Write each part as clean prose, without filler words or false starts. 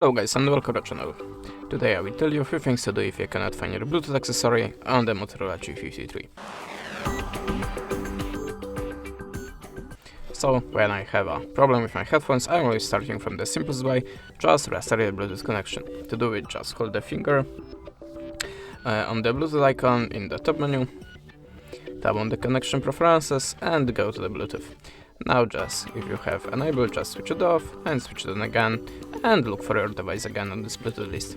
Hello guys and welcome to the channel. Today I will tell you a few things to do if you cannot find your Bluetooth accessory on the Motorola G53. So when I have a problem with my headphones, I'm always starting from the simplest way, just restart the Bluetooth connection. To do it, just hold the finger on the Bluetooth icon in the top menu, tap on the connection preferences and go to the Bluetooth. Now just, if you have enabled, just switch it off and switch it on again and look for your device again on this Bluetooth list.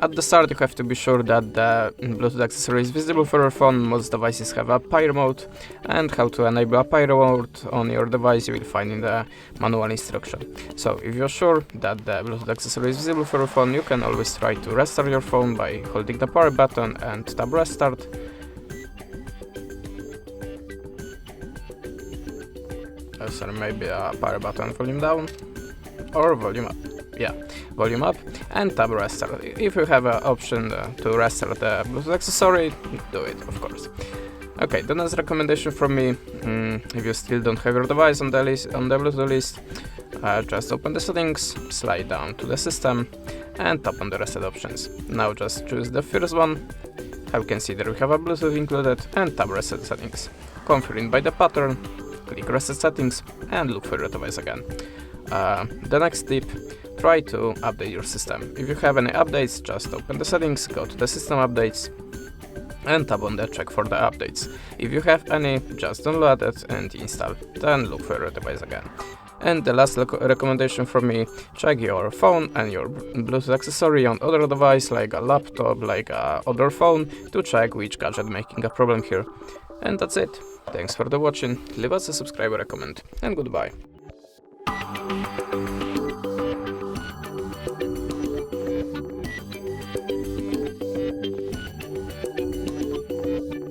At the start you have to be sure that the Bluetooth accessory is visible for your phone. Most devices have a pyro mode, and how to enable a pyro mode on your device you will find in the manual instruction. So if you're sure that the Bluetooth accessory is visible for your phone, you can always try to restart your phone by holding the power button and tap restart. Sorry, maybe a power button volume down or volume up. Yeah, volume up and tap restart. If you have an option to restart the Bluetooth accessory, do it, of course. Okay, the next recommendation from me, if you still don't have your device on the Bluetooth list, just open the settings, slide down to the system and tap on the reset options. Now just choose the first one. How you can see there we have a Bluetooth included, and tap reset settings. Confirm by the pattern. Click reset settings and look for your device again. The next tip, try to update your system. If you have any updates, just open the settings, go to the system updates and tap on the check for the updates. If you have any, just download it and install, then look for your device again. And the last recommendation from me, check your phone and your Bluetooth accessory on other device like a laptop, like a other phone, to check which gadget making a problem here. And that's it. Thanks for the watching, leave us a subscribe or a comment, and goodbye.